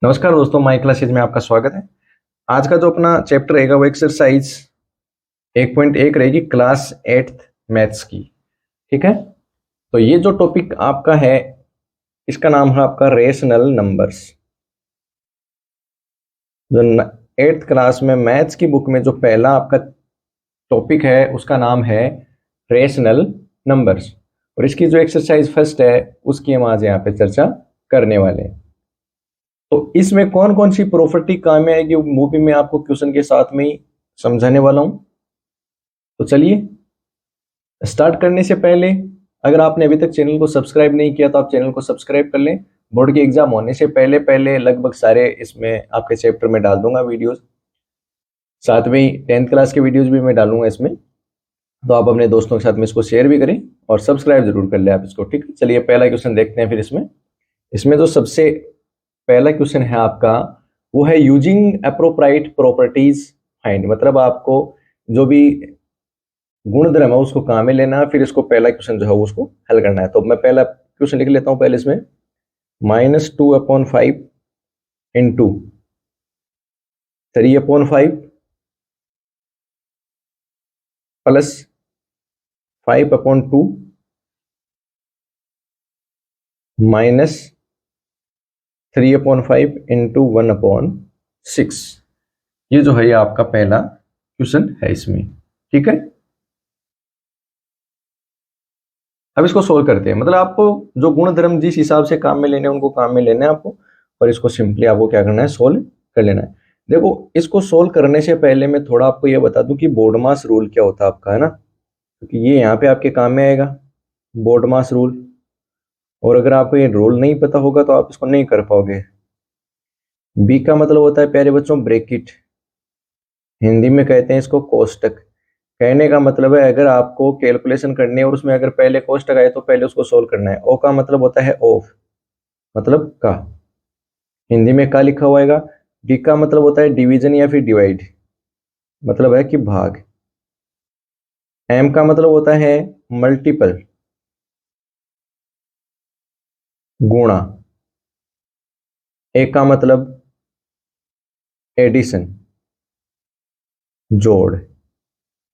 नमस्कार दोस्तों, माई क्लासेज में आपका स्वागत है। आज का जो अपना चैप्टर रहेगा वो एक्सरसाइज 1.1 रहेगी, क्लास 8th मैथ्स की। ठीक है, तो ये जो टॉपिक आपका है इसका नाम है आपका रेशनल नंबर्स। जो 8th क्लास में मैथ्स की बुक में जो पहला आपका टॉपिक है उसका नाम है रेशनल नंबर्स, और इसकी जो एक्सरसाइज फर्स्ट है उसकी हम आज यहाँ पे चर्चा करने वाले हैं। तो इसमें कौन कौन सी प्रॉपर्टी काम में आएगी वो भी मैं आपको क्वेश्चन के साथ में ही समझाने वाला हूं। तो चलिए स्टार्ट करने से पहले अगर आपने अभी तक चैनल को सब्सक्राइब नहीं किया तो आप चैनल को सब्सक्राइब कर लें। बोर्ड के एग्जाम होने से पहले पहले लगभग सारे इसमें आपके चैप्टर में डाल दूंगा वीडियोस, साथ में ही 10th क्लास के वीडियोस भी मैं डालूंगा इसमें। तो आप अपने दोस्तों के साथ में इसको शेयर भी करें और सब्सक्राइब जरूर कर ले आप इसको। ठीक है, चलिए पहला क्वेश्चन देखते हैं। फिर इसमें जो सबसे पहला क्वेश्चन है आपका वो है यूजिंग अप्रोप्राइट प्रॉपर्टीज फाइंड, मतलब आपको जो भी गुण धर्म है उसको काम में लेना है, फिर इसको पहला क्वेश्चन जो है उसको हल करना है। तो मैं पहला क्वेश्चन लिख लेता हूं पहले इसमें, -2/5 इंटू 3/5 प्लस 5/2 माइनस 3/5 इंटू 1/6। ये जो है ये आपका पहला क्वेश्चन है इसमें। ठीक है, अब इसको सोल्व करते हैं। मतलब आपको जो गुण धर्म जिस हिसाब से काम में लेने हैं उनको काम में लेना है आपको, और इसको सिंपली आपको क्या करना है, सोल्व कर लेना है। देखो, इसको सोल्व करने से पहले मैं थोड़ा आपको ये बता दूं कि बोर्डमास रूल क्या होता है आपका, है ना, क्योंकि ये यहाँ पे आपके काम में आएगा, बोर्डमास रूल। और अगर आपको ये रूल नहीं पता होगा तो आप इसको नहीं कर पाओगे। बी का मतलब होता है प्यारे बच्चों ब्रैकेट, हिंदी में कहते हैं इसको कोष्टक। कहने का मतलब है अगर आपको कैलकुलेशन करनी है और उसमें अगर पहले कोष्टक आए तो पहले उसको सोल्व करना है। ओ का मतलब होता है ऑफ, मतलब का, हिंदी में का लिखा हुआ है। डी का मतलब होता है डिवीजन या फिर डिवाइड, मतलब है कि भाग। एम का मतलब होता है मल्टीपल, गुणा। ए का मतलब एडिशन, जोड़।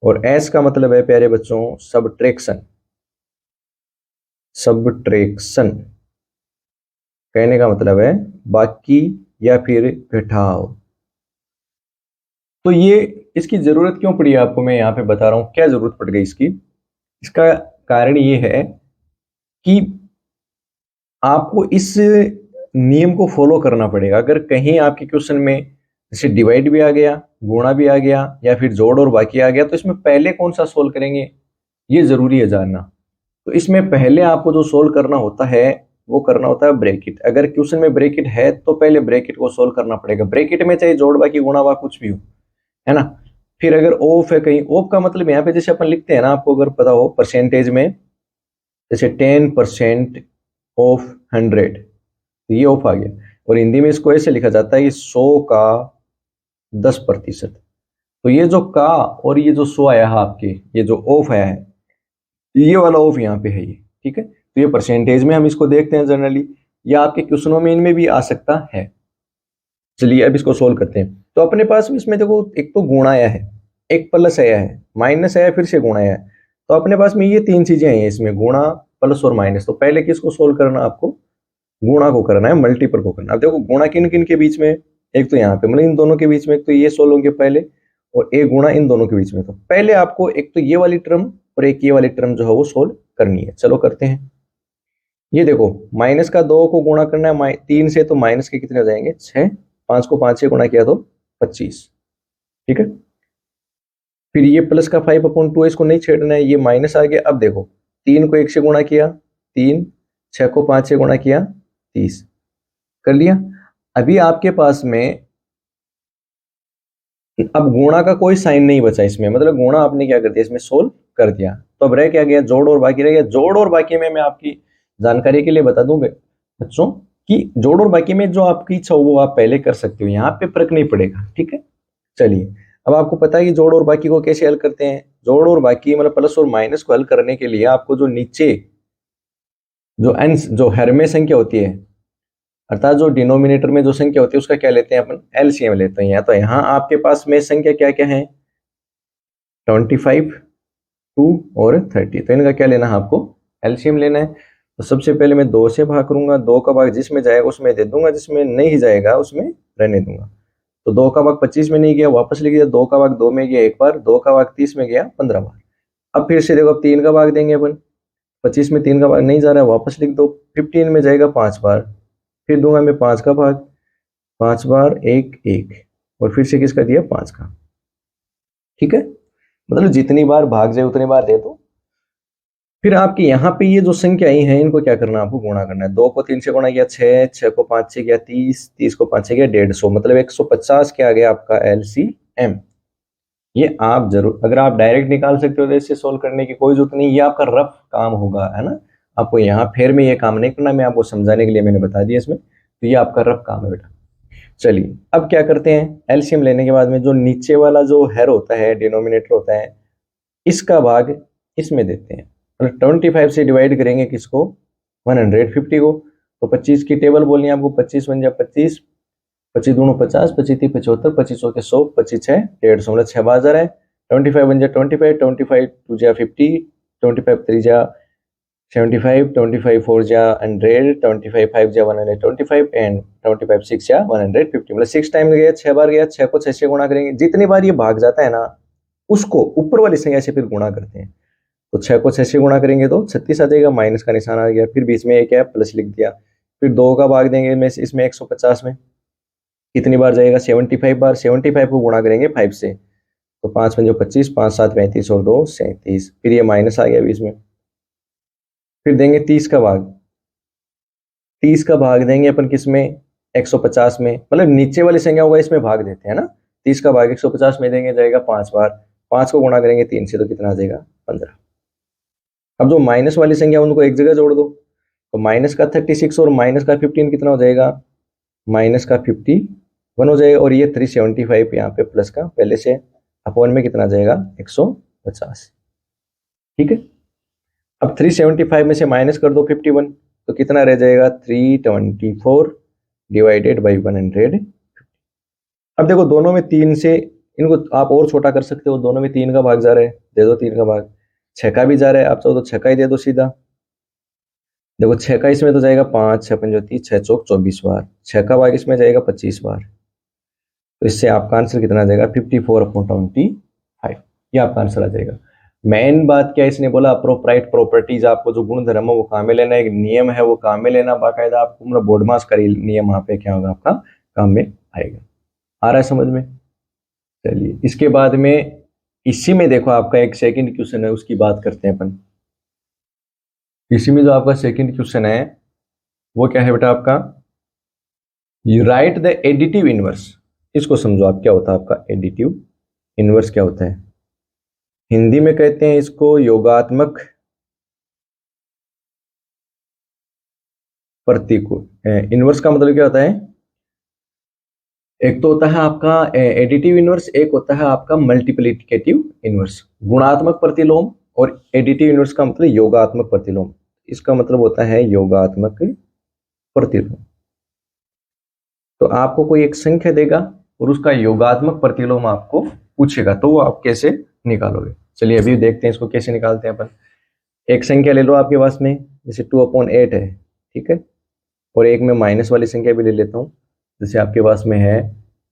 और एस का मतलब है प्यारे बच्चों सबट्रैक्शन, सबट्रैक्शन। कहने का मतलब है बाकी या फिर घटाव। तो ये इसकी जरूरत क्यों पड़ी आपको, मैं यहाँ पे बता रहा हूँ क्या जरूरत पड़ गई इसकी। इसका कारण ये है कि आपको इस नियम को फॉलो करना पड़ेगा। अगर कहीं आपके क्वेश्चन में जैसे डिवाइड भी आ गया, गुणा भी आ गया, या फिर जोड़ और बाकी आ गया, तो इसमें पहले कौन सा सोल्व करेंगे ये जरूरी है जानना। तो इसमें पहले आपको जो सोल्व करना होता है वो करना होता है ब्रैकेट। अगर क्वेश्चन में ब्रैकेट है तो पहले ब्रैकेट को सोल्व करना पड़ेगा। ब्रैकेट में चाहे जोड़ बाकी गुणा वा कुछ भी हो, है ना। फिर अगर ऑफ है कहीं, ऑफ का मतलब यहाँ पे जैसे अपन लिखते हैं ना, आपको अगर पता हो परसेंटेज में, जैसे 10% ऑफ 100, तो ये ऑफ आ गया। और हिंदी में इसको ऐसे लिखा जाता है कि 100 का 10%। तो ये जो का और ये जो 100 आया है आपके, ये जो ऑफ आया है, ये वाला ऑफ यहाँ पे है ये। ठीक है, तो ये परसेंटेज में हम इसको देखते हैं जनरली, या आपके क्वेश्चनों में इनमें भी आ सकता है। चलिए अब इसको सोल्व करते हैं। तो अपने पास इसमें देखो, एक तो गुणा आया है, एक प्लस आया है, माइनस आया, फिर से गुणा आया है। तो अपने पास में ये तीन चीजें आई हैं इसमें, गुणा प्लस और माइनस। तो पहले किसको सोल्व करना, आपको गुणा को करना है, मल्टीपल को करना। अब देखो गुणा किन किन के बीच में, एक तो यहाँ पे मतलब इन दोनों के बीच में, एक तो ये सोल्व होंगे पहले, और एक गुणा इन दोनों के बीच में। तो पहले आपको एक तो ये वाली टर्म और एक ये वाली टर्म जो है वो सोल्व करनी है। चलो करते हैं। ये देखो, माइनस का 2 को गुणा करना है 3 से, तो माइनस के कितने हो जाएंगे 6, 5 को 5 से गुणा किया तो 25। ठीक है, फिर ये प्लस का 5/2, इसको नहीं छेड़ना है, ये माइनस आ गया। अब देखो 3 को 1 से गुणा किया 3, 6 को 5 से गुणा किया 30, कर लिया। अभी आपके पास में अब गुणा का कोई साइन नहीं बचा इसमें, मतलब गुणा आपने क्या कर दिया इसमें, सोल्व कर दिया। तो अब रह क्या गया, जोड़ और बाकी रह गया। जोड़ और बाकी में मैं आपकी जानकारी के लिए बता दूं बच्चों कि जोड़ और बाकी में जो आपकी इच्छा हो वो आप पहले कर सकते हो, यहाँ पे फर्क नहीं पड़ेगा। ठीक है, चलिए अब आपको पता है कि जोड़ और बाकी को कैसे हल करते हैं। जोड़ और बाकी मतलब प्लस और माइनस को हल करने के लिए आपको जो नीचे जो अंश जो हर में संख्या होती है, अर्थात जो डिनोमिनेटर में जो संख्या होती है उसका क्या लेते हैं अपन, एलसीएम लेते हैं। तो यहाँ आपके पास में संख्या क्या क्या है, 25, 2 और 30। तो इनका क्या लेना है आपको, एलसीएम लेना है। तो सबसे पहले मैं 2 से भाग करूंगा, 2 का भाग जिसमें जाएगा उसमें दे दूंगा, जिसमें नहीं जाएगा उसमें रहने दूंगा। तो 2 का भाग 25 में नहीं गया, वापस लिख दिया। 2 का भाग 2 में गया एक बार, 2 का भाग 30 में गया 15 बार। अब फिर से देखो, अब 3 का भाग देंगे अपन, 25 में 3 का भाग नहीं जा रहा है, वापस लिख दो। 15 में जाएगा 5 बार, फिर दूंगा मैं 5 का भाग, 5 बार 1 1, और फिर से किसका दिया, 5 का। ठीक है, मतलब जितनी बार भाग जाए उतनी बार दे दो। फिर आपके यहाँ पे ये जो संख्याएं हैं इनको क्या करना है, आपको गुणा करना है। 2 को 3 से गुणा किया 6, 6 को 5 से किया 30, 30 को 5 से किया 150, मतलब 150 के आ गया आपका एलसीएम। ये आप जरूर, अगर आप डायरेक्ट निकाल सकते हो तो इससे सोल्व करने की कोई जरूरत नहीं, ये आपका रफ काम होगा, है ना। आपको यहाँ फेर में ये काम नहीं करना, मैं आपको समझाने के लिए मैंने बता दिया इसमें। तो ये आपका रफ काम है बेटा। चलिए अब क्या करते हैं, एलसीएम लेने के बाद में जो नीचे वाला जो हेर होता है, डिनोमिनेटर होता है, इसका भाग इसमें देते हैं। मतलब 25 से डिवाइड करेंगे किसको, 150 को। तो 25 की टेबल बोलनी है आपको, 25 बन जाए 25, 25 दूनो 50, 25 तीन 75, 25 के 100, 25 6 150, मतलब 6 बार है। 25 बन जाए 25, 25 टू जा 50, 25 3 जा 75, 25 4 जा 100, 25 5 जा 125 एंड 25 6 जा 150, मतलब 6 टाइम गया, 6 बार गया। 6 को 6 से गुणा करेंगे, जितनी बार ये भाग जाता है ना उसको ऊपर वाली संख्या से फिर गुणा करते हैं। तो 6 को 6 से गुणा करेंगे तो 36 आ जाएगा, माइनस का निशान आ गया, फिर बीच में एक है प्लस लिख दिया। फिर 2 का भाग देंगे में इसमें 150 में, कितनी बार जाएगा, 75 बार। 75 को गुणा करेंगे 5 से, तो 5 पंजो 25, 5 7 35 और 2 37, फिर ये माइनस आ गया बीच में। फिर देंगे 30 का भाग, 30 का भाग देंगे अपन किसमें, 150 में, मतलब नीचे वाली संख्या होगा इसमें भाग देते हैं ना। 30 का भाग 150 में देंगे, जाएगा 5 बार। 5 को गुणा करेंगे 3 से तो कितना आ जाएगा, 15। अब जो माइनस वाली संख्या उनको एक जगह जोड़ दो, तो माइनस का 36 और माइनस का 15 कितना हो जाएगा, माइनस का 51 हो जाएगा। और ये 375 यहाँ पे प्लस का पहले से अपॉन में कितना आ जाएगा, 150। ठीक है, अब 375 में से माइनस कर दो 51, तो कितना रह जाएगा, 324 डिवाइडेड बाई 100। अब देखो दोनों में 3 से, इनको आप और छोटा कर सकते हो, दोनों में 3 का भाग जा रहा है, दे दो 3 का भाग। 6 का भी जा रहा है, आप चाहो तो 6 का ही दे दो सीधा। देखो 6 का इसमें तो जाएगा 5, 6 पंजो 30, 6 चौक 24 बार। 6 का भाग इसमें जाएगा 25 बार। तो इससे आपका आंसर कितना आ जाएगा, 54/25। ये आपका आंसर आ जाएगा। मेन बात क्या इसने बोला, अप्रोप्राइट प्रॉपर्टीज, आपको जो गुण धर्म है वो काम में लेना, एक नियम है वो काम में लेना बाकायदा। आपको मतलब बोर्ड मास का नियम वहां पे क्या होगा, आपका काम में आएगा। आ रहा है समझ में। चलिए इसके बाद में इसी में देखो आपका एक सेकंड क्वेश्चन है, उसकी बात करते हैं अपन। इसी में जो आपका सेकंड क्वेश्चन है वो क्या है बेटा आपका, you right the additive inverse. इसको समझो आप, क्या होता है आपका एडिटिव इनवर्स, क्या होता है। हिंदी में कहते हैं इसको योगात्मक प्रतिकूल। इनवर्स का मतलब क्या होता है, एक तो होता है आपका एडिटिव इनवर्स, एक होता है आपका मल्टीप्लिकेटिव इनवर्स। गुणात्मक प्रतिलोम और एडिटिव इनवर्स का मतलब योगात्मक प्रतिलोम। इसका मतलब होता है योगात्मक प्रतिलोम। तो आपको कोई एक संख्या देगा और उसका योगात्मक प्रतिलोम आपको पूछेगा, तो वो आप कैसे निकालोगे। चलिए अभी देखते हैं इसको कैसे निकालते हैं अपन। एक संख्या ले लो आपके पास में, जैसे 2/8 है, ठीक है। और एक मैं माइनस वाली संख्या भी ले लेता हूँ, जैसे आपके पास में है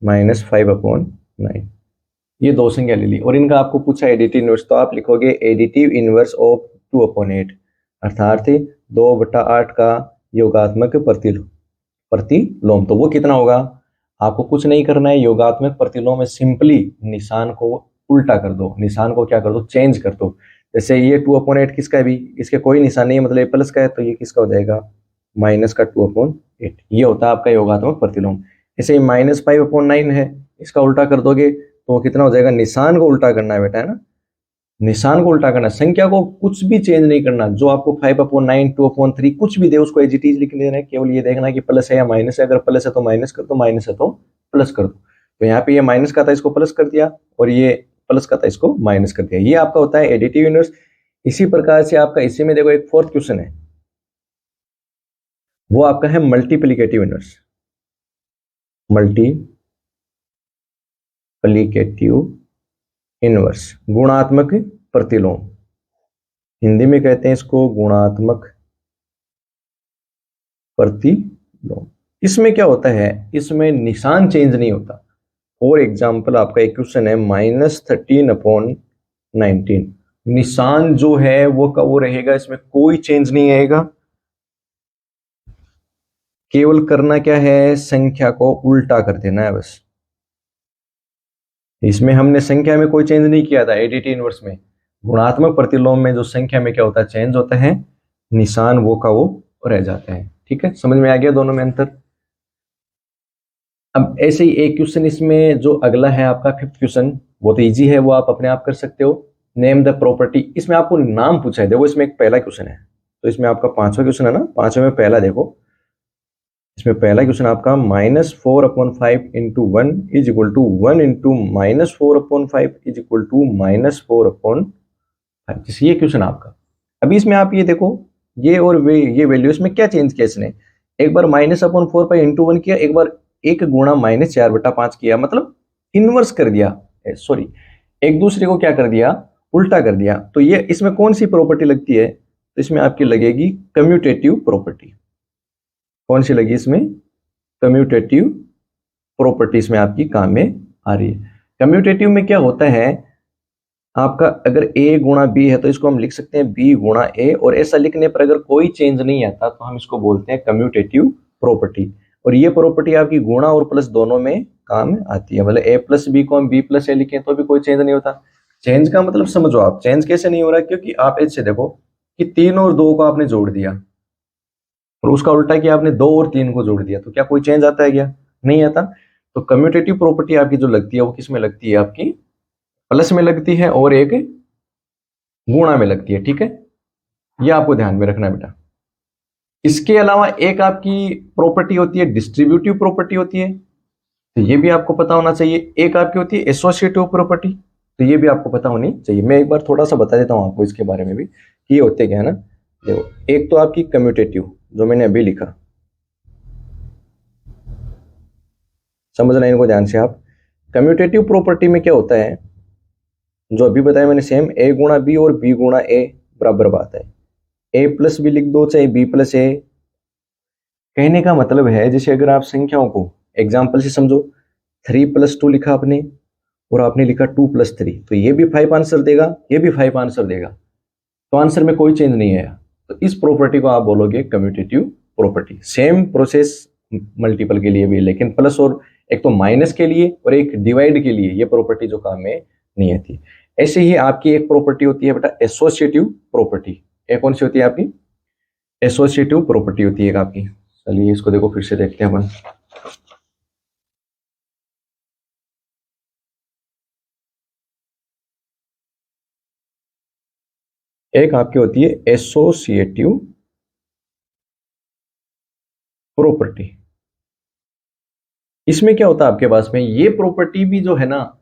-5/9। ये दो संख्या ले ली और इनका आपको पूछा एडिटिव इनवर्स, तो आप लिखोगे एडिटिव इनवर्स ऑफ 2/8, अर्थात 2/8 का योगात्मक प्रतिलोम। तो वो कितना होगा, आपको कुछ नहीं करना है। योगात्मक प्रतिलोम में सिंपली निशान को उल्टा कर दो, निशान को क्या कर दो, चेंज कर दो। जैसे ये 2/8 किसका है भी, इसके कोई निशान नहीं है, मतलब ये प्लस का है, तो ये किसका हो जाएगा, माइनस का 2/8। ये होता है आपका योगात्मक प्रतिलोम। जैसे -5/9 है, इसका उल्टा कर दोगे तो वो कितना हो जाएगा, निशान को उल्टा करना है बेटा, है ना। निशान को उल्टा करना, संख्या को कुछ भी चेंज नहीं करना। जो आपको 5/9, 2/3 कुछ भी दे उसको एज इट इज लिख देना है। केवल ये देखना है कि प्लस है या माइनस है। अगर प्लस है तो माइनस कर दो, माइनस है तो प्लस कर दो। तो यहाँ पे ये माइनस का था, इसको प्लस कर दिया, और ये प्लस का था, इसको माइनस कर दिया। ये आपका होता है एडिटिव इनवर्स। इसी प्रकार से आपका इसी में देखो एक फोर्थ क्वेश्चन है, वो आपका है मल्टीप्लिकेटिव इनवर्स। मल्टीप्लिकेटिव इनवर्स, गुणात्मक प्रतिलोम, हिंदी में कहते हैं इसको गुणात्मक प्रतिलोम। इसमें क्या होता है, इसमें निशान चेंज नहीं होता। फॉर एग्जाम्पल आपका एक क्वेश्चन है -13/19, निशान जो है वो का वो रहेगा, इसमें कोई चेंज नहीं आएगा। केवल करना क्या है, संख्या को उल्टा कर देना है बस। इसमें हमने संख्या में कोई चेंज नहीं किया था एडीटी इनवर्स में। गुणात्मक प्रतिलोम में जो संख्या में क्या होता है, चेंज होता है, निशान वो का वो रह जाता है। ठीक है, समझ में आ गया दोनों में अंतर। अब ऐसे ही एक क्वेश्चन इसमें जो अगला है आपका फिफ्थ क्वेश्चन, वो तो इजी है, वो आप अपने आप कर सकते हो। नेम द प्रॉपर्टी, इसमें आपको नाम पूछा है। देखो इसमें एक पहला क्वेश्चन है, तो इसमें आपका पांचवा क्वेश्चन है ना, पांचवे में पहला देखो, इसमें पहला क्वेश्चन आपका -4/5 into 1 is equal to 1 into -4/5 is equal to -4/5। जैसे ये क्वेश्चन आपका। अभी इसमें आप ये देखो, ये और ये वैल्यू, इसमें क्या चेंज किया इसने, एक बार -4/5 इंटू 1 किया, एक बार 1 गुणा -4/5 किया, मतलब इनवर्स कर दिया, सॉरी एक दूसरे को क्या कर दिया, उल्टा कर दिया। तो ये इसमें कौन सी प्रॉपर्टी लगती है, तो इसमें आपकी लगेगी कम्यूटेटिव प्रॉपर्टी। कौन सी लगी इसमें, कम्यूटेटिव प्रॉपर्टी इसमें आपकी काम में आ रही है। कम्यूटेटिव में क्या होता है आपका, अगर a गुणा b है तो इसको हम लिख सकते हैं b गुणा a, और ऐसा लिखने पर अगर कोई चेंज नहीं आता तो हम इसको बोलते हैं कम्यूटेटिव प्रॉपर्टी। और ये प्रॉपर्टी आपकी गुणा और प्लस दोनों में काम आती है। मतलब a प्लस बी को हम b प्लस ए लिखें तो भी कोई चेंज नहीं होता। चेंज का मतलब समझो आप, चेंज कैसे नहीं हो रहा है, क्योंकि आप ऐसे देखो कि 3 और 2 को आपने जोड़ दिया और उसका उल्टा किया आपने 2 और 3 को जोड़ दिया, तो क्या कोई चेंज आता है क्या, नहीं आता। तो कम्यूटेटिव प्रॉपर्टी आपकी जो लगती है वो किस में लगती है, आपकी प्लस में लगती है और एक गुणा में लगती है। ठीक है, ये आपको ध्यान में रखना बेटा। इसके अलावा एक आपकी प्रॉपर्टी होती है डिस्ट्रीब्यूटिव प्रॉपर्टी होती है, तो ये भी आपको पता होना चाहिए। एक आपकी होती है एसोसिएटिव प्रॉपर्टी, तो ये भी आपको पता होनी चाहिए। मैं एक बार थोड़ा सा बता देता हूं आपको इसके बारे में भी कि ये होते क्या है ना। देखो, एक तो आपकी कम्यूटेटिव जो मैंने अभी लिखा, समझना इनको ध्यान से आप। कम्यूटेटिव प्रॉपर्टी में क्या होता है, जो अभी बताया मैंने सेम, a गुणा बी और b गुणा a बराबर बात है। a प्लस बी लिख दो चाहे b प्लस a। कहने का मतलब है, जैसे अगर आप संख्याओं को एग्जाम्पल से समझो, 3+2 लिखा आपने और आपने लिखा 2+3, तो ये भी 5 आंसर देगा, ये भी 5 आंसर देगा, तो आंसर में कोई चेंज नहीं आया। तो इस प्रॉपर्टी को आप बोलोगे commutative property. Same process multiple के लिए भी, लेकिन प्लस और एक तो माइनस के लिए और एक डिवाइड के लिए ये प्रॉपर्टी जो काम में नहीं आती। ऐसे ही आपकी एक प्रॉपर्टी होती है बेटा एसोसिएटिव प्रॉपर्टी। एक कौन सी होती है आपकी, एसोसिएटिव प्रॉपर्टी होती है एक आपकी। चलिए इसको देखो फिर से देखते हैं अपन। एक आपकी होती है एसोसिएटिव प्रॉपर्टी। इसमें क्या होता है आपके पास में, ये प्रॉपर्टी भी जो है ना,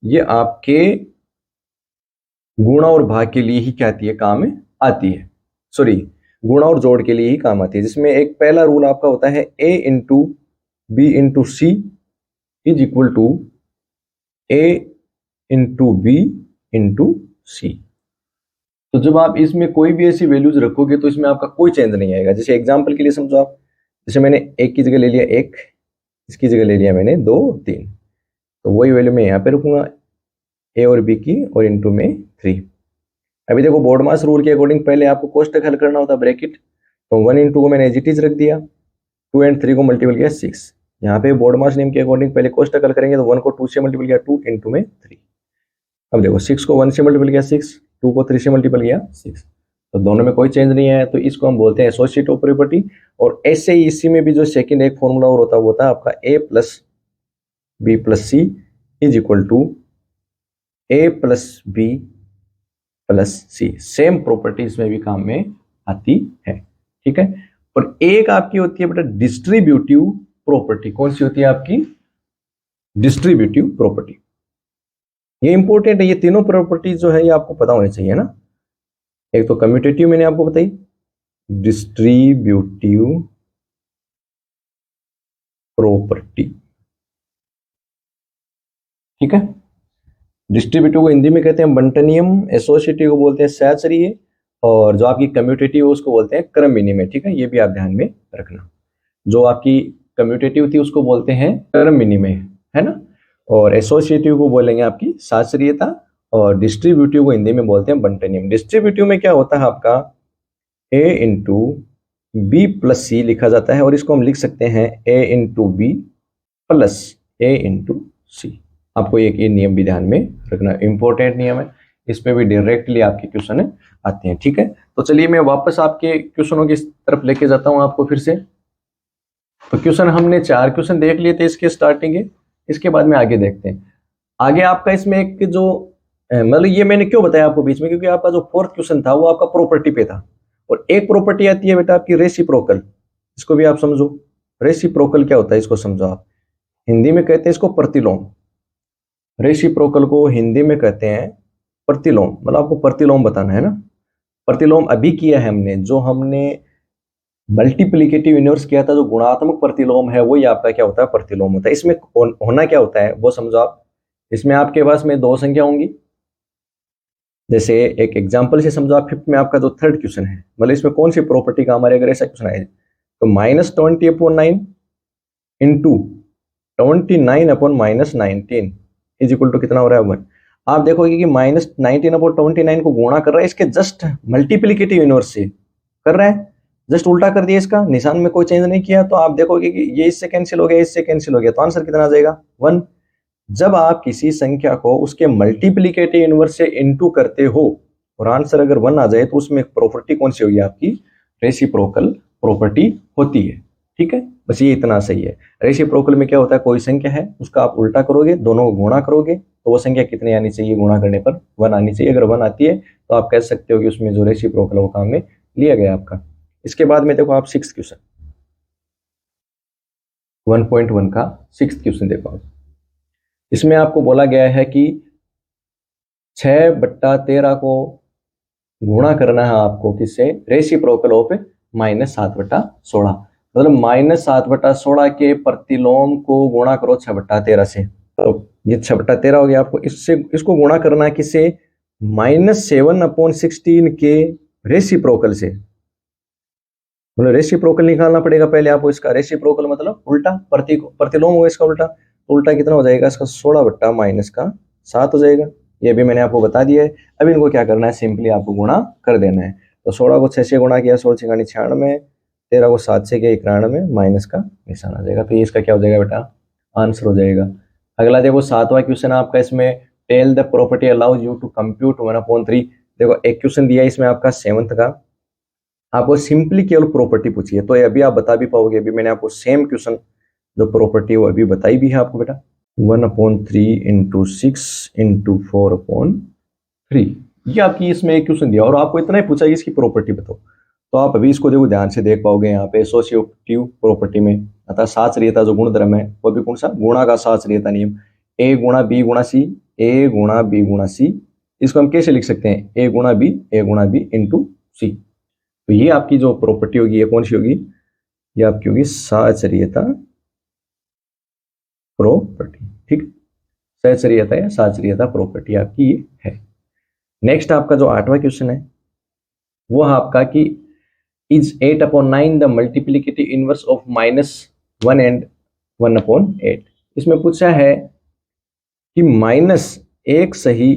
ये आपके गुणा और भाग के लिए ही क्या आती है, काम में आती है। सॉरी, गुणा और जोड़ के लिए ही काम आती है। जिसमें एक पहला रूल आपका होता है a into B into C is equal to a into B into C. तो जब आप इसमें कोई भी ऐसी वैल्यूज रखोगे तो इसमें आपका कोई चेंज नहीं आएगा। जैसे एग्जांपल के लिए समझो आप, जैसे मैंने एक की जगह ले लिया एक, इसकी जगह ले लिया मैंने 2 3, तो वही वैल्यू मैं यहाँ पे रखूंगा ए और बी की और इंटू में 3। अभी देखो बोर्ड मास रूल के अकॉर्डिंग पहले आपको कोष्टक हल करना होता ब्रैकेट, तो 1 इंटू को मैंने एज इट इज रख दिया, 2 एंड 3 को मल्टीपल किया 6। यहाँ पे बोर्ड मास नियम के अकॉर्डिंग पहले कोष्टक हल करेंगे, तो 1 को 2 से मल्टीपल किया 2 इंटू में 3। अब देखो 6 को 1 से मल्टीपल किया 6, 2 को 3 से मल्टीपल किया 6, तो दोनों में कोई चेंज नहीं है, तो इसको हम बोलते हैं एसोसिएटिव प्रॉपर्टी। और ऐसे ही इसी में भी जो सेकंड एक फॉर्मूला और होता है वो होता है आपका a plus B plus C is equal to a plus B plus C. Same property इसमें भी काम में आती है। ठीक है, और एक आपकी होती है बेटा डिस्ट्रीब्यूटिव प्रॉपर्टी। कौन सी होती है आपकी, डिस्ट्रीब्यूटिव प्रॉपर्टी। ये इंपॉर्टेंट है, ये तीनों प्रॉपर्टीज जो है ये आपको पता होनी चाहिए ना। एक तो कम्यूटेटिव मैंने आपको बताई, डिस्ट्रीब्यूटिव प्रॉपर्टी। ठीक है, डिस्ट्रीब्यूटिव को हिंदी में कहते हैं बंटन नियम, एसोसिएटिव को बोलते हैं सहचर्य, और जो आपकी कम्यूटेटिव है उसको बोलते हैं क्रम विनिमय। ठीक है, ये भी आप ध्यान में रखना। जो आपकी कम्यूटेटिव थी उसको बोलते हैं क्रम विनिमय, है ना, और एसोसिएटिव को बोलेंगे आपकी शास्त्रीयता, और डिस्ट्रीब्यूटिव को हिंदी में बोलते हैं बंटन नियम। डिस्ट्रीब्यूटिव में क्या होता है आपका a इंटू बी प्लस सी लिखा जाता है, और इसको हम लिख सकते हैं a into B plus a into C. आपको एक ये नियम भी ध्यान में रखना, इंपॉर्टेंट नियम है, इस पे भी डायरेक्टली आपके क्वेश्चन आते हैं। ठीक है, तो चलिए मैं वापस आपके क्वेश्चनों की तरफ लेके जाता हूं आपको फिर से। तो क्वेश्चन हमने 4 क्वेश्चन देख लिए थे इसके स्टार्टिंग के, इसके बाद में आगे देखते हैं। आगे आपका इसमें एक जो मतलब ये मैंने क्यों बताया आपको बीच में, क्योंकि आपका जो 4th क्वेश्चन था वो आपका प्रॉपर्टी पे था, और एक प्रॉपर्टी आती है बेटा आपकी रेसिप्रोकल। इसको भी आप समझो, रेसिप्रोकल क्या होता है इसको समझो आप। हिंदी में कहते हैं इसको प्रतिलोम। रेसिप्रोकल को हिंदी में कहते हैं प्रतिलोम, मतलब आपको प्रतिलोम बताना है ना। प्रतिलोम अभी किया है हमने, जो हमने मल्टीप्लिकेटिव इनवर्स किया था, जो गुणात्मक प्रतिलोम है, वो ये आपका क्या होता है प्रतिलोम होता है। इसमें होना क्या होता है वो समझो आप। इसमें आपके पास में 2 संख्या होंगी, जैसे एक एग्जांपल से समझो आप 5th में आपका जो 3rd क्वेश्चन है, मतलब इसमें कौन सी प्रॉपर्टी का हमारे अगर ऐसा क्वेश्चन आए तो -20/9 इंटू 29/-19 इज इक्वल टू कितना हो रहा है 1। आप देखोगे कि -19/29 को गुणा कर रहा है इसके जस्ट मल्टीप्लिकेटिव इनवर्स से कर रहा है, जस्ट उल्टा कर दिया, इसका निशान में कोई चेंज नहीं किया। तो आप देखोगे कि ये इससे कैंसिल हो गया, इससे कैंसिल हो गया, तो आंसर कितना आ जाएगा 1। जब आप किसी संख्या को उसके मल्टीप्लिकेटिव इनवर्स से इनटू करते हो और आंसर अगर 1 आ जाए तो उसमें प्रॉपर्टी कौन सी होगी आपकी रेसिप्रोकल प्रॉपर्टी होती है। ठीक है, बस ये इतना सही है। रेसिप्रोकल में क्या होता है, कोई संख्या है उसका आप उल्टा करोगे, दोनों को गुणा करोगे, तो वो संख्या कितनी आनी चाहिए, गुणा करने पर 1 आनी चाहिए। अगर 1 आती है तो आप कह सकते हो कि उसमें जो रेसिप्रोकल वो काम में लिया गया आपका। इसके बाद में देखो आप 6th क्वेश्चन, 1.1 का 6th क्वेश्चन देखो आप। इसमें आपको बोला गया है कि 6/13 को गुणा करना है आपको किससे, रेसिप्रोकल ऑफ -7/16, मतलब -7/16 के प्रतिलोम को गुणा करो 6/13 से, तो ये 6/13 हो गया। आपको इससे इसको गुणा करना है किससे, -7/16 के रेसिप्रोकल से, मतलब रेसिप्रोकल निकालना पड़ेगा पहले आपको। इसका रेसिप्रोकल मतलब उल्टा, प्रतिलोम होगा इसका उल्टा, उल्टा कितना हो जाएगा इसका 16/-7 हो जाएगा। ये भी मैंने आपको बता दिया है। अब इनको क्या करना है, सिंपली आपको गुणा कर देना है। तो 16 को 6 से गुणा किया, 16 6 96, 13 को 7 से किया 91, माइनस का निशान आ जाएगा। तो ये इसका क्या हो जाएगा बेटा, आंसर हो जाएगा। अगला देखो 7वां क्वेश्चन आपका, इसमें tell the property allows you to compute 1/3। देखो एक क्वेश्चन दिया इसमें आपका 7th का, आपको सिंपली केवल प्रॉपर्टी पूछी है, तो ये अभी आप बता भी पाओगे। अभी मैंने आपको सेम क्वेश्चन जो प्रॉपर्टी है वो अभी बताई भी है आपको बेटा, 1/3 इंटू 6 इंटू 4/3। ये आपकी इसमें एक क्वेश्चन दिया और आपको इतना ही पूछा कि इसकी प्रॉपर्टी बताओ। तो आप अभी इसको देखो ध्यान से देख पाओगे यहाँ पे एसोसिएटिव प्रॉपर्टी में, अतः साचर्यता जो गुणधर्म है वो भी कौन सा, गुणा का साचर्यता नियम, ए गुणा बी गुणा सी, ए गुणा बी गुणा सी। इसको हम कैसे लिख सकते हैं, ए गुणा बी इंटू सी। तो ये आपकी जो प्रॉपर्टी होगी ये कौन सी होगी, ये आपकी होगी साचर्यता प्रॉपर्टी। ठीक, सहचर्यता या साचर्यता प्रॉपर्टी आपकी ये है। नेक्स्ट आपका जो 8वां क्वेश्चन है वो है आपका कि is 8/9 the multiplicative inverse of -1 and 1/8। इसमें पूछा है कि -1 सही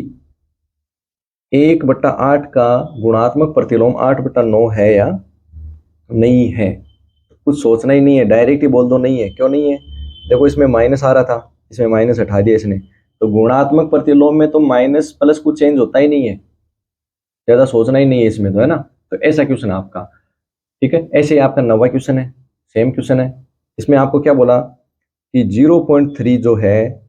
1/8 का गुणात्मक प्रतिलोम 8/9 है या नहीं है। कुछ सोचना ही नहीं है, डायरेक्ट ही बोल दो नहीं है। क्यों नहीं है, देखो इसमें माइनस आ रहा था, इसमें माइनस हटा दिया इसने, तो गुणात्मक प्रतिलोम में तो माइनस प्लस कुछ चेंज होता ही नहीं है, ज्यादा सोचना ही नहीं है इसमें तो, है ना। तो ऐसा क्वेश्चन है आपका। ठीक है, ऐसे ही आपका 9वां क्वेश्चन है, सेम क्वेश्चन है। इसमें आपको क्या बोला कि 0.3 जो है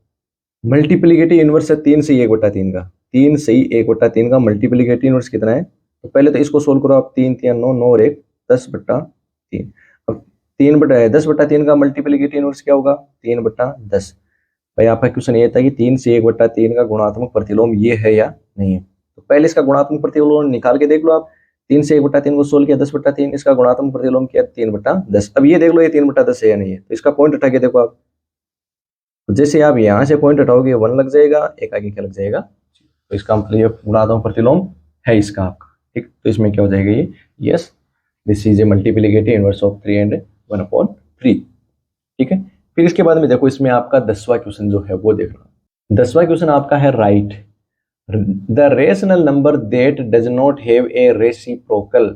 मल्टीप्लिकेटिव इनवर्स है 3 से 1/3 का, 3 से 1/3 का मल्टीप्लिकेटिव इनवर्स कितना है। तो पहले तो इसको सोल्व करो आप, 3 3 9 9 और 1 10/3। अब 10/3 का मल्टीप्लिकेटिव इनवर्स क्या होगा, 3/10। भाई आपका क्वेश्चन ये था कि 3 से 1/3 का गुणात्मक प्रतिलोम ये है या नहीं है। तो पहले इसका गुणात्मक प्रतिलोम निकाल के देख लो आप, 3 से 1/3 को सोल्व किया 10/3, इसका गुणात्मक प्रतिलोम किया 3/10। अब ये देख लो ये 3/10 है या नहीं है, तो इसका पॉइंट हटा के देखो आप, तो जैसे आप यहाँ से पॉइंट हटाओगे 1 लग जाएगा, एक आगे क्या लग जाएगा, तो इसका मतलब ये गुणात्मक प्रतिलोम है इसका आपका, ठीक। तो इसमें क्या हो जाएगा ये, yes this is a multiplicative inverse of 3 and 1/3, ठीक है। फिर इसके बाद में देखो इसमें आपका 10वां क्वेश्चन जो है वो देखना। 10वां क्वेश्चन आपका है right the rational number that does not have a reciprocal.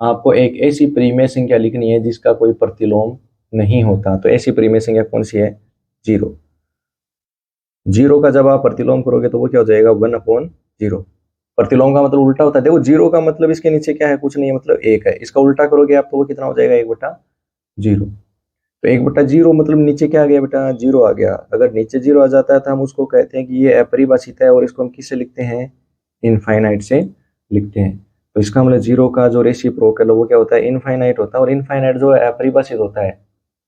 आपको एक ऐसी परिमेय संख्या लिखनी है जिसका कोई प्रतिलोम नहीं होता। तो ऐसी परिमेय संख्या कौन सी है, 0। 0 का जब आप प्रतिलोम करोगे तो वो क्या हो जाएगा, 1/0। प्रतिलोम का मतलब उल्टा होता है। देखो 0 का मतलब इसके नीचे क्या है, कुछ नहीं है, मतलब 1 है। इसका उल्टा करोगे आप तो वो कितना हो जाएगा, 1/0। तो 1/0 मतलब नीचे क्या आ गया बेटा, 0 आ गया। अगर नीचे 0 आ जाता है तो हम उसको कहते हैं कि ये अपरिभाषित है, और इसको हम किससे लिखते हैं, इनफाइनाइट से लिखते हैं। तो इसका मतलब 0 का जो रेसिप्रोकल है वो क्या होता है, इनफाइनाइट होता है, और इनफाइनाइट जो है अपरिभाषित होता है।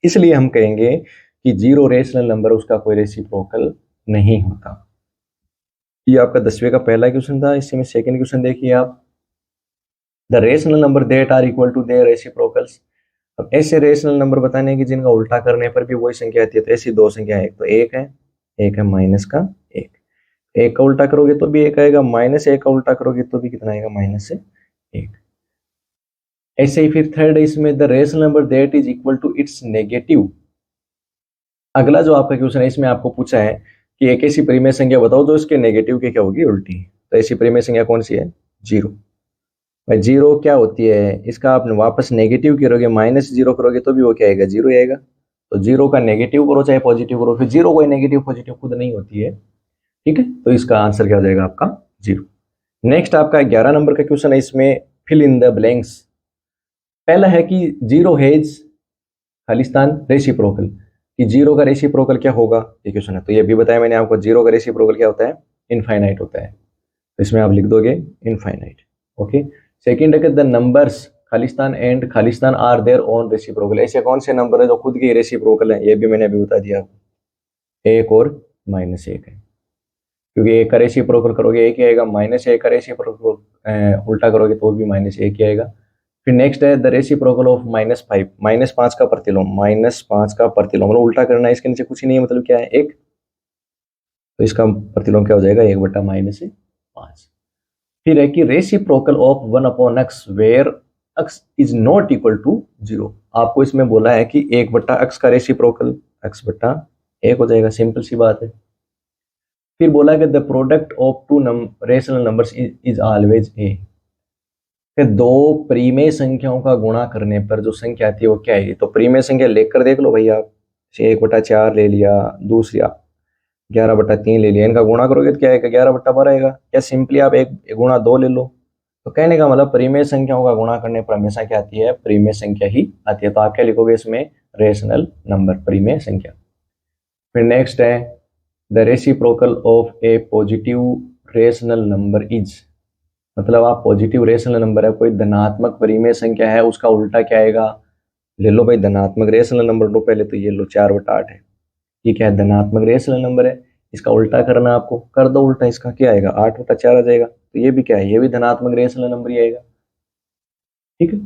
इसलिए हम कहेंगे कि 0 रेशनल नंबर, उसका कोई रेसिप्रोकल नहीं होता। ये आपका 10वें का पहला क्वेश्चन था। इससे में सेकंड क्वेश्चन देखिए आप, the rational number that are equal to their reciprocals. अब ऐसे रेशनल नंबर बताने की जिनका उल्टा करने पर भी वही संख्या आती है। तो ऐसी दो संख्या है, एक तो 1 है, एक है माइनस का 1। 1 का उल्टा करोगे तो भी 1 आएगा, -1 का उल्टा करोगे तो भी कितना आएगा, -1। ऐसे ही फिर थर्ड इसमें the rational number that is equal to its negative. अगला जो आपका क्वेश्चन है इसमें आपको पूछा है कि एक ऐसी परिमेय संख्या बताओ जो इसके नेगेटिव की क्या होगी, उल्टी। तो ऐसी परिमेय संख्या कौन सी है, 0। भाई 0 क्या होती है, इसका आप वापस नेगेटिव करोगे, -0 करोगे तो भी वो क्या आएगा, 0 आएगा। तो 0 का नेगेटिव करो चाहे पॉजिटिव करो, फिर 0 कोई नेगेटिव पॉजिटिव खुद नहीं होती है, ठीक है। तो इसका आंसर क्या हो जाएगा आपका, 0। नेक्स्ट आपका 11 नंबर का क्वेश्चन है, इसमें फिल इन द ब्लैंक्स। पहला है कि 0 हैज खालिस्तान रेसिप्रोकल, कि 0 का रेसिप्रोकल क्या होगा, ये क्वेश्चन है। तो ये भी बताया मैंने आपको, 0 का रेसिप्रोकल क्या होता है, इनफाइनाइट होता है। तो इसमें आप लिख दोगे इनफाइनाइट, ओके। सेकंड है कि द नंबर्स खालिस्तान एंड खालिस्तान आर देयर ओन रेसिप्रोकल। ऐसे कौन से नंबर है जो खुद के रेसिप्रोकल है, ये भी मैंने अभी बता दिया आपको, 1 और -1 है। क्योंकि 1 का रेसिप्रोकल करोगे 1 ही आएगा, -1 का रेसिप्रोकल उल्टा करोगे तो भी -1 ही आएगा। फिर नेक्स्ट है द रेसिप्रोकल ऑफ -5, -5 का प्रतिलोम, -5 का प्रतिलोम मतलब उल्टा करना है, इसके नीचे कुछ ही नहीं है, मतलब क्या है, 1। तो इसका प्रतिलोम क्या हो जाएगा, 1/-5। फिर है कि reciprocal of 1/x where x is not equal to 0। आपको इसमें बोला है कि 1/x का रेसिप्रोकल x/1 हो जाएगा, सिंपल सी बात है। फिर बोला है कि the product of two rational numbers is always a. फिर दो परिमेय संख्याओं का गुणा करने पर जो संख्या आती है वो क्या है, तो परिमेय संख्या लेकर देख लो भाई आप, 1/4 ले लिया, दूसरी 11/3 ले लिया, इनका गुणा करोगे तो क्या आएगा, 11/12 आएगा। या सिंपली आप 1 गुणा 2 ले लो। तो कहने का मतलब परिमेय संख्याओं का गुणा करने पर हमेशा क्या आती है, परिमेय संख्या ही आती है। तो आप क्या लिखोगे इसमें, रेशनल नंबर, परिमेय संख्या। फिर नेक्स्ट है the reciprocal of A positive rational number is, मतलब आप पॉजिटिव रेशनल नंबर है, कोई धनात्मक परिमेय संख्या है, उसका उल्टा क्या आएगा, ले लो भाई धनात्मक रेशनल नंबर लो पहले, तो ये लो 4/8 है, ठीक है, धनात्मक रेशनल नंबर है। इसका उल्टा करना आपको, कर दो उल्टा, इसका क्या आएगा, 8/4 आ जाएगा। तो ये भी क्या है, ये भी धनात्मक रेशनल नंबर ही आएगा, ठीक है।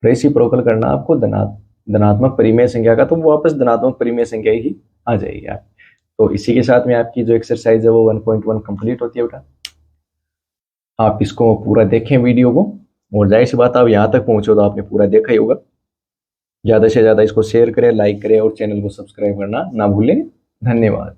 रेसिप्रोकल करना आपको धनात्मक परिमेय संख्या का, तो वापस धनात्मक परिमेय संख्या ही आ जाएगी आप। तो इसी के साथ में आपकी जो एक्सरसाइज है वो 1.1 कंप्लीट होती है बेटा। आप इसको पूरा देखें वीडियो को, और जाहिर सी बात आप यहाँ तक पहुंचो तो आपने पूरा देखा ही होगा। ज़्यादा से ज़्यादा इसको शेयर करें, लाइक करें, और चैनल को सब्सक्राइब करना ना भूलें। धन्यवाद।